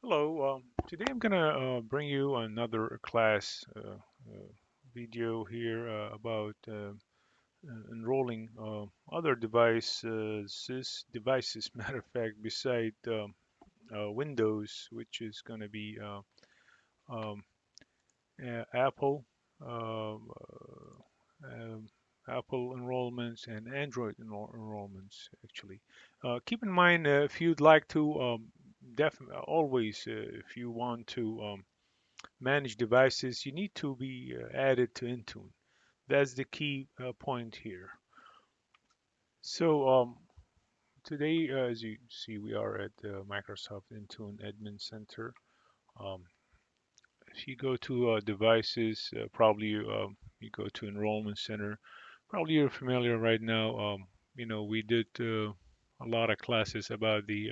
Hello. Today I'm gonna bring you another class video here about enrolling other devices, matter of fact, beside Windows, which is gonna be um, Apple, um, um, Apple enrollments and Android enrollments. Actually, keep in mind if you'd like to always if you want to manage devices, you need to be added to Intune. That's the key point here. So today, as you see, we are at the Microsoft Intune Admin Center. Um, if you go to devices, probably you go to Enrollment Center. Probably you're familiar right now. We did a lot of classes about the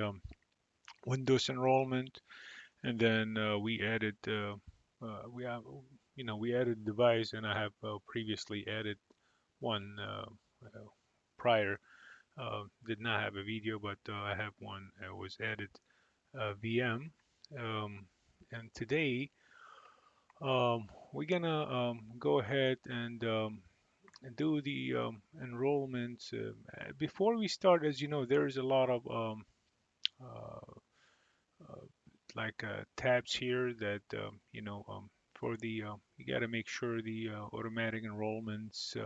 Windows enrollment, and then we added we have we added device, and I have previously added one prior. Did not have a video, but I have one was added VM. Um, and today we're gonna go ahead and do the enrollments. Before we start, as you know, there is a lot of uh, uh, tabs here that for the you got to make sure the automatic enrollments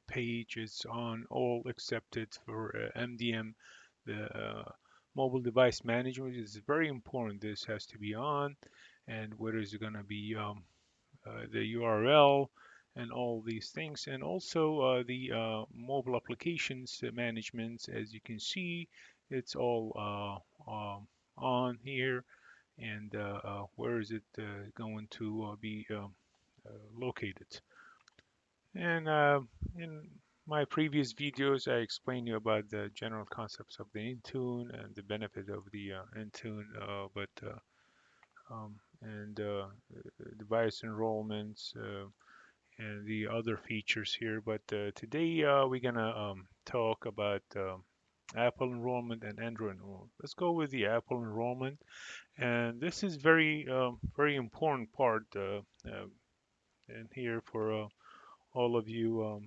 page is on all accepted for MDM. The mobile device management is very important. This has to be on, and where is it going to be the URL and all these things, and also the mobile applications management. As you can see, it's all on here, and where is it going to be located. And in my previous videos, I explained you about the general concepts of the Intune and the benefit of the Intune, and device enrollments and the other features here. But today we're gonna talk about Apple enrollment and Android enrollment. Let's go with the Apple enrollment, and this is very important part in here for all of you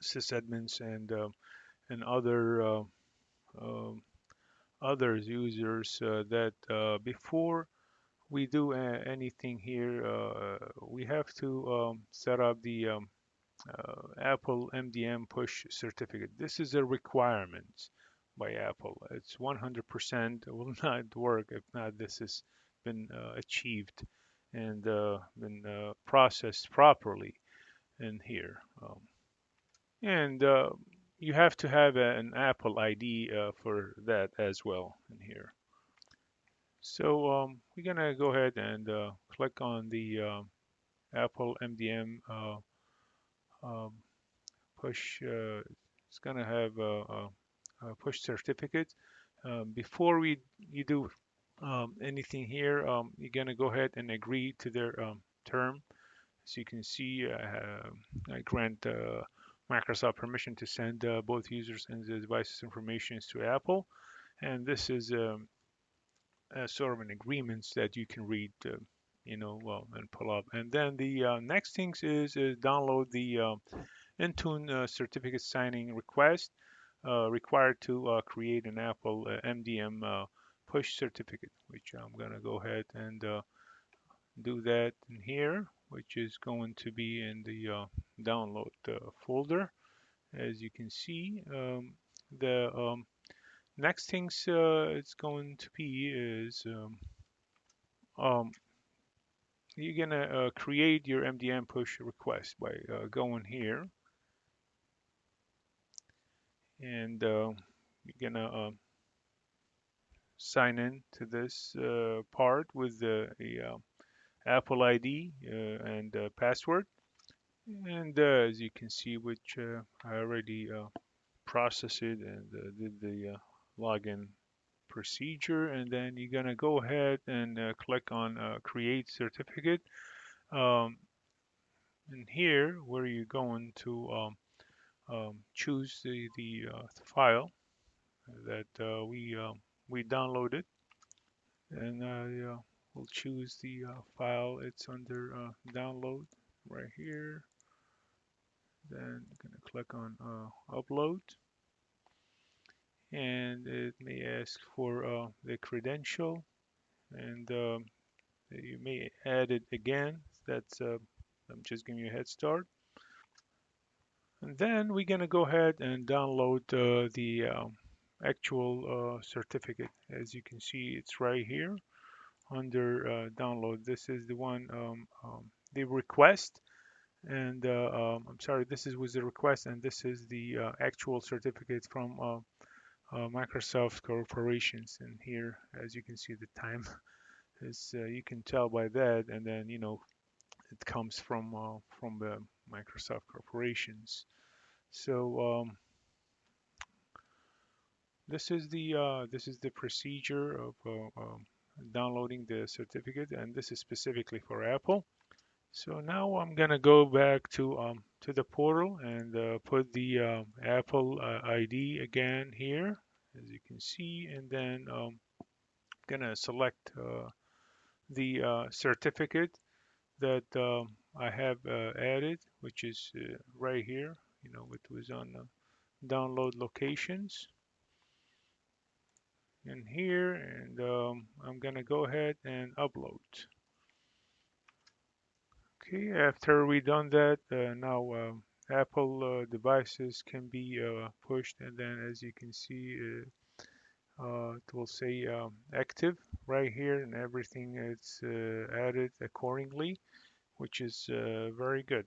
sysadmins and um, others users that before we do anything here, we have to set up the Apple MDM push certificate. This is a requirement by Apple. It's 100% will not work if not this has been achieved and been processed properly in here. And you have to have an Apple ID for that as well in here. So we're gonna go ahead and click on the Apple MDM um, push. It's gonna have a push certificate. Before you do anything here, you're gonna go ahead and agree to their term. As you can see, I grant Microsoft permission to send both users and the devices information to Apple, and this is sort of an agreement that you can read, and pull up. And then the next things is download the Intune certificate signing request required to create an Apple MDM push certificate, which I'm gonna go ahead and do that in here, which is going to be in the download folder. As you can see, the next things it's going to be is um, you're gonna create your MDM push request by going here, and you're gonna sign in to this part with the Apple ID and password. And as you can see, which I already processed it and did the login procedure, and then you're gonna go ahead and click on create certificate. Um, and here, where you're going to choose the file that we downloaded. And we'll choose the file. It's under download right here. Then I'm gonna click on upload, and it may ask for the credential, and you may add it again. That's I'm just giving you a head start. And then we're gonna go ahead and download the actual certificate. As you can see, it's right here under download. This is the one, the request, and I'm sorry, this is with the request, and this is the actual certificate from Microsoft Corporations. And here, as you can see, the time is you can tell by that, and then it comes from the Microsoft Corporations. So this is the procedure of downloading the certificate, and this is specifically for Apple. So now I'm gonna go back to the portal and put the Apple ID again here, as you can see, and then gonna select the certificate that I have added, which is right here. It was on download locations in here, and I'm gonna go ahead and upload. Okay, after we done that, now Apple devices can be pushed, and then as you can see, it will say active right here, and everything is added accordingly, which is very good.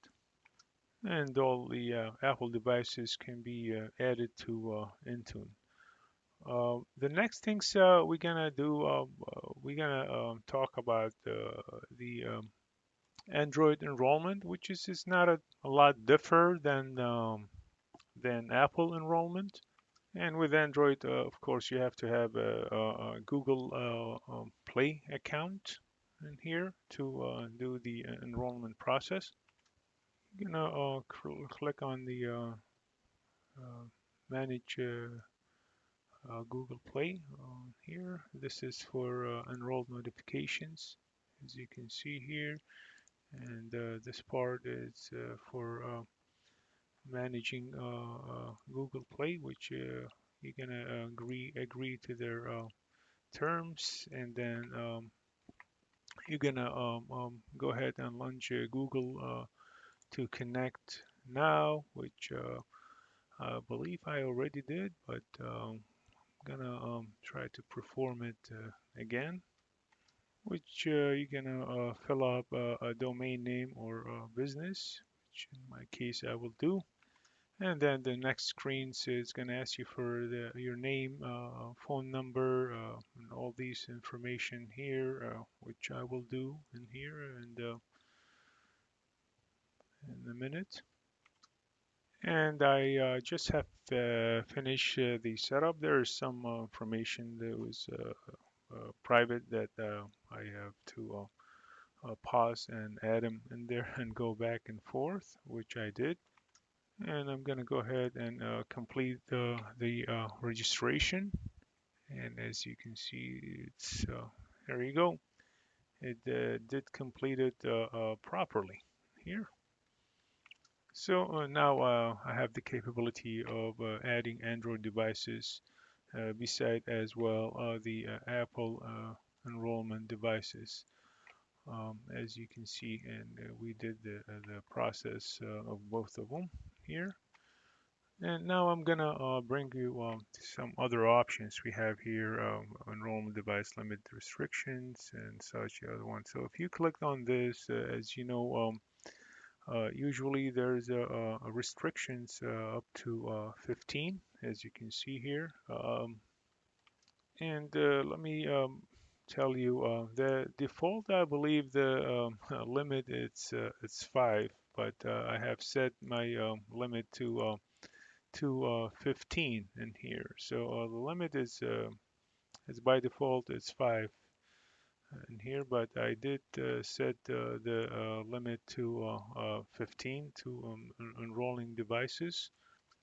And all the Apple devices can be added to Intune. The next things we're gonna do, we're gonna talk about the Android enrollment, which is not a lot different than Apple enrollment. And with Android, of course, you have to have a Google Play account in here to do the enrollment process. You're gonna click on the manage Google Play here. This is for enrolled notifications, as you can see here. And this part is for managing Google Play, which you're gonna agree to their terms, and then you're gonna go ahead and launch Google to connect now, which I believe I already did, but I'm gonna try to perform it again, which you're gonna fill up a domain name or a business, which in my case I will do. And then the next screen is going to ask you for your name, phone number, and all these information here, which I will do in here and in a minute. And I just have finished the setup. There is some information that was private that I have to pause and add them in there and go back and forth, which I did. And I'm going to go ahead and complete the registration. And as you can see, it's there you go. It did complete it properly here. So now I have the capability of adding Android devices beside as well the Apple enrollment devices. As you can see, and we did the process of both of them here. And now I'm gonna bring you some other options we have here, enrollment device limit restrictions and such other ones. So if you click on this, as you know, usually there's a restrictions up to 15, as you can see here. And let me tell you, the default, I believe the limit it's 5, but I have set my limit to 15 in here. So the limit is by default it's 5 in here, but I did set the limit to 15 to enrolling devices.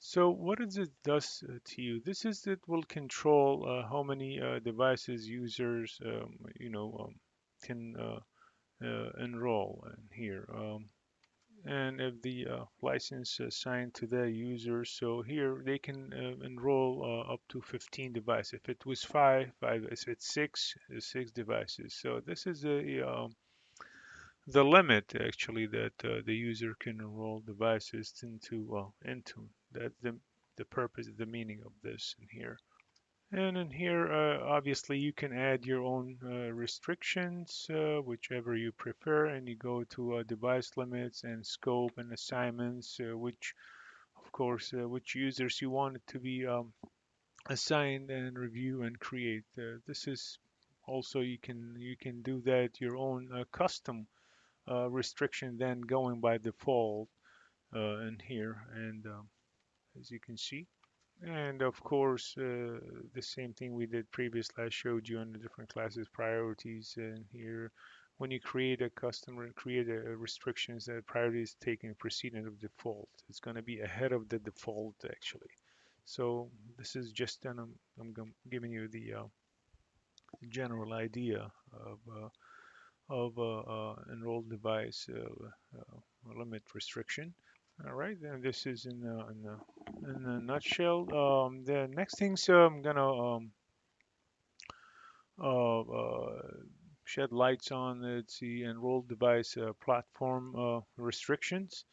So what does it does to you? This is it will control how many devices users can enroll in here. And if the license assigned to the user, so here they can enroll up to 15 devices. If it was five, if it's six devices. So this is the limit actually that the user can enroll devices into Intune. That's the purpose, the meaning of this in here. And in here, obviously, you can add your own restrictions, whichever you prefer, and you go to device limits and scope and assignments, which, of course, which users you want it to be assigned and review and create. This is also you can do that your own custom restriction than going by default in here, and as you can see. And of course, the same thing we did previously, I showed you on the different classes priorities. And here, when you create a customer, create a restrictions that priority is taken precedent of default. It's going to be ahead of the default actually. So this is just giving you the general idea of enrolled device limit restriction. All right, then this is in a nutshell. The next things I'm gonna shed lights on, it's the enrolled device platform restrictions.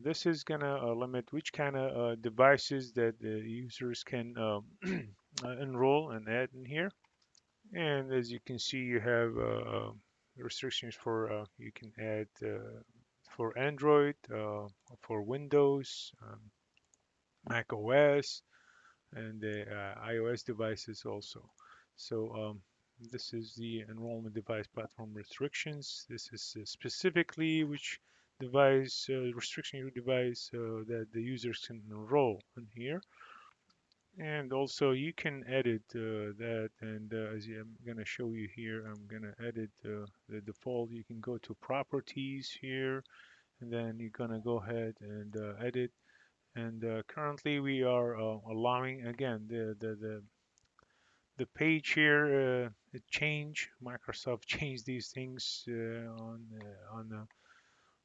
This is gonna limit which kind of devices that the users can enroll and add in here. And as you can see, you have restrictions for you can add for Android, for Windows, Mac OS, and the iOS devices also. So this is the enrollment device platform restrictions. This is specifically which device restriction your device that the users can enroll in here. And also you can edit that, and I'm going to show you here, I'm going to edit the default. You can go to properties here, and then you're going to go ahead and edit. And currently we are allowing again the page here. It changed. Microsoft changed these things on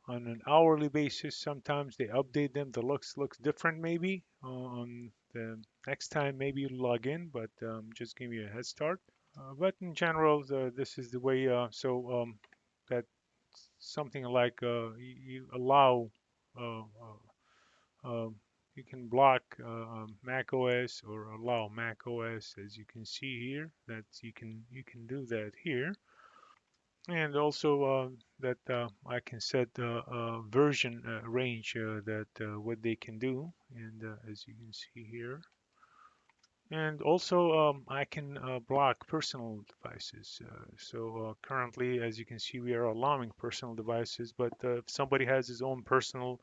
an hourly basis. Sometimes they update them. The looks different maybe on the next time. Maybe you log in, but just give you a head start. But in general, this is the way. That something like you allow. Uh, you can block Mac OS or allow Mac OS, as you can see here. That you can do that here, and also that I can set the version range that what they can do, and as you can see here. And also I can block personal devices. So currently, as you can see, we are allowing personal devices, but if somebody has his own personal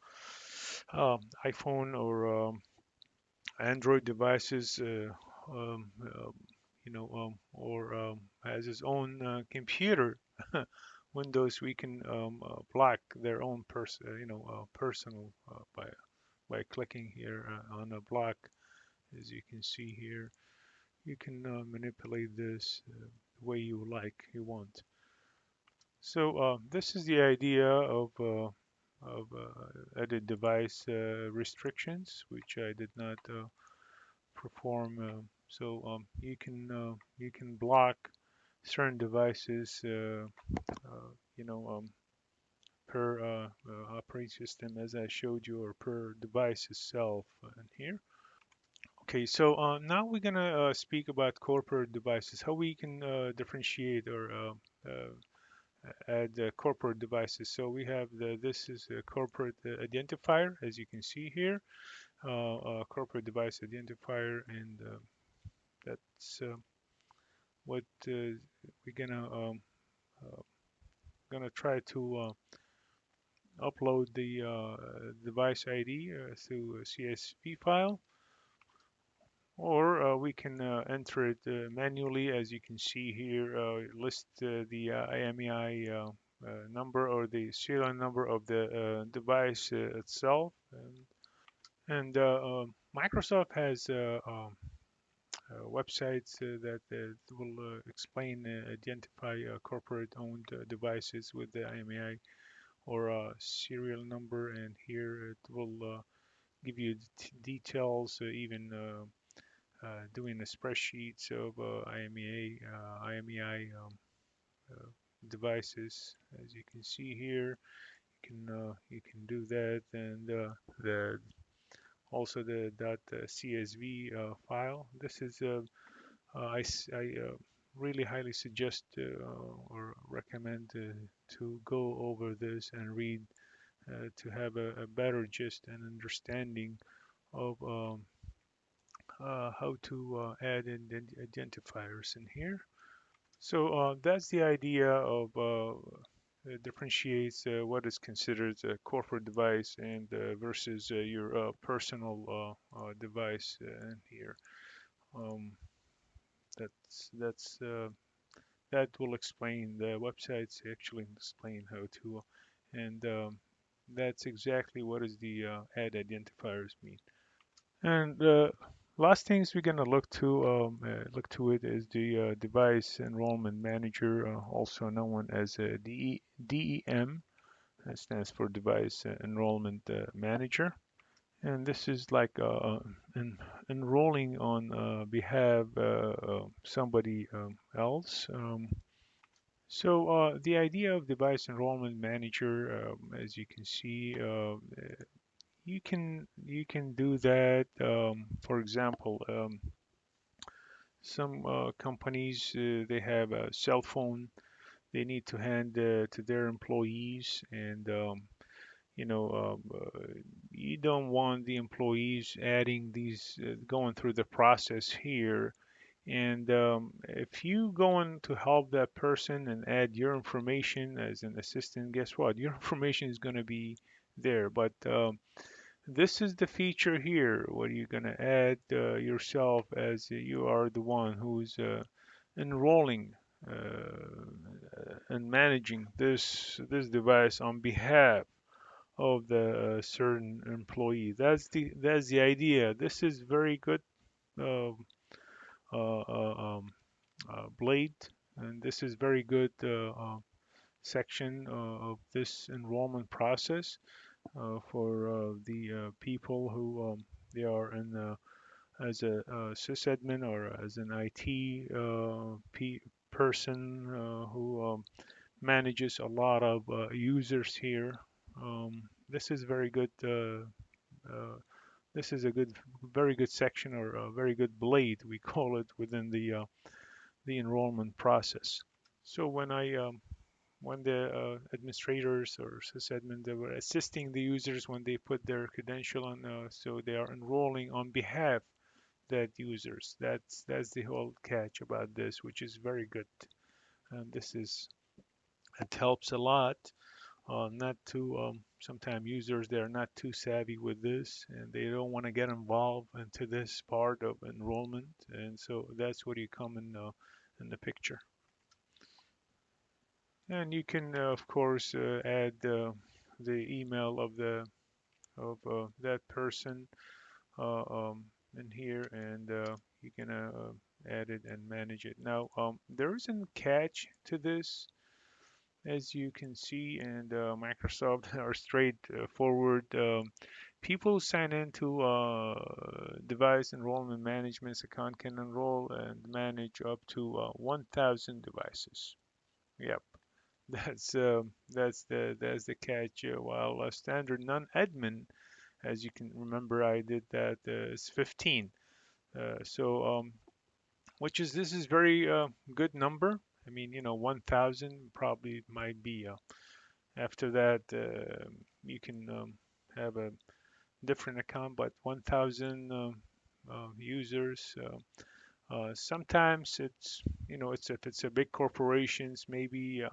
iPhone or Android devices, or has his own computer, Windows, we can block their own personal by clicking here on a block, as you can see here. You can manipulate this the way you want. So this is the idea of edit device restrictions, which I did not perform. So you can block certain devices, per operating system, as I showed you, or per device itself in here. Okay, so now we're gonna speak about corporate devices, how we can differentiate or add corporate devices. So we have this is a corporate identifier, as you can see here, corporate device identifier, and that's what we're gonna try to upload the device ID through a CSV file, or we can enter it manually, as you can see here. List the IMEI number or the serial number of the device itself. And Microsoft has websites that will explain, identify corporate-owned devices with the IMEI or a serial number, and here it will give you details, even doing a spreadsheets of IMEI uh, devices. As you can see here, you can do that, and the also the .csv file. This is I really highly suggest or recommend to go over this and read to have a better gist and understanding of how to add in identifiers in here. So that's the idea of differentiates what is considered a corporate device and versus your personal device in here. Um, that's that will explain the websites actually explain how to, and that's exactly what is the add identifiers mean. And last things we're gonna look to it is the device enrollment manager, also known as DEM. That stands for device enrollment manager. And this is like enrolling on behalf somebody else. So the idea of device enrollment manager, as you can see, you can do that. For example, some companies they have a cell phone they need to hand to their employees, and you don't want the employees adding these going through the process here. And if you going to help that person and add your information as an assistant, guess what? Your information is going to be there. But this is the feature here where you're going to add yourself as you are the one who's enrolling and managing this device on behalf of the certain employee. That's the idea. This is very good uh, uh, blade, and this is very good section of this enrollment process for the people who they are in as a sysadmin or as an IT person who manages a lot of users here. This is very good. This is a very good section or a very good blade, we call it, within the enrollment process. So when the administrators or sysadmin they were assisting the users when they put their credential on, so they are enrolling on behalf that users. That's the whole catch about this, which is very good. And this is it helps a lot. Not too sometimes users they're not too savvy with this and they don't want to get involved into this part of enrollment, and so that's where you come in the picture. And you can of course add the email of the of that person in here, and you can add it and manage it. Now there is a catch to this, as you can see, and Microsoft are straightforward. People who sign into device enrollment management's account can enroll and manage up to 1,000 devices. Yep, that's the catch. While a standard non-admin, as you can remember, I did that is 15. So which is this is very good number. I mean, 1,000 probably might be. After that, you can have a different account, but 1,000 users. Sometimes it's if it's a big corporations, maybe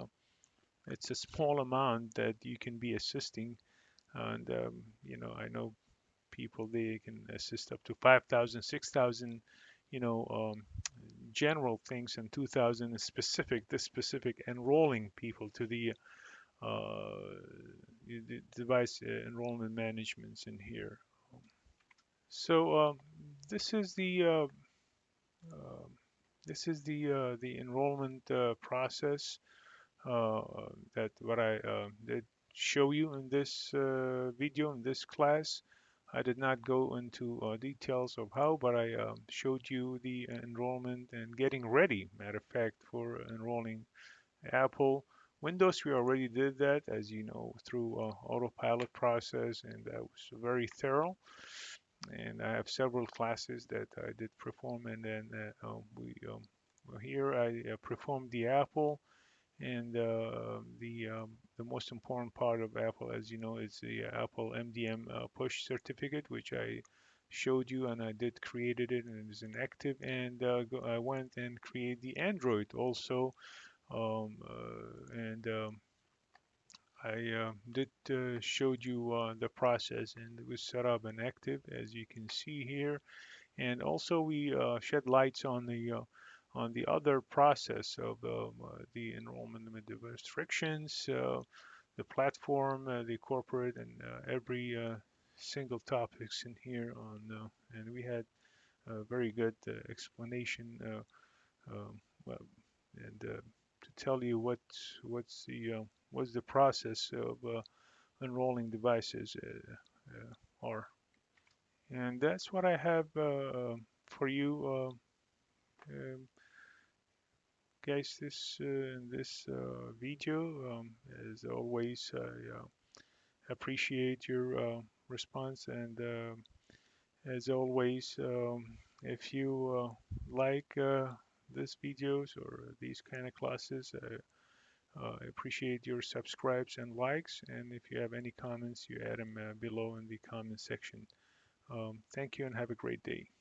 it's a small amount that you can be assisting, and I know people they can assist up to 5,000, 6,000, you know, um, general things, and 2,000 is specific. This specific enrolling people to the device enrollment managements in here. So this is uh, the enrollment process that what I did show you in this video in this class. I did not go into details of how, but I showed you the enrollment and getting ready, matter of fact, for enrolling Apple. Windows, we already did that, as you know, through autopilot process, and that was very thorough. And I have several classes that I did perform, and then here I performed the Apple, and the most important part of Apple, as you know, is the Apple MDM push certificate, which I showed you, and I did created it, and it is inactive. And I went and created the Android also, and I did showed you the process, and it was set up and active, as you can see here. And also we shed lights on the other process of the enrollment with the restrictions, the platform, the corporate, and every single topics in here on, and we had a very good explanation, well, and to tell you what's the process of enrolling devices are. And that's what I have for you, um, guys. This in this video. As always, I appreciate your response, and as always, if you like these videos or these kind of classes, I appreciate your subscribes and likes. And if you have any comments, you add them below in the comment section. Thank you and have a great day.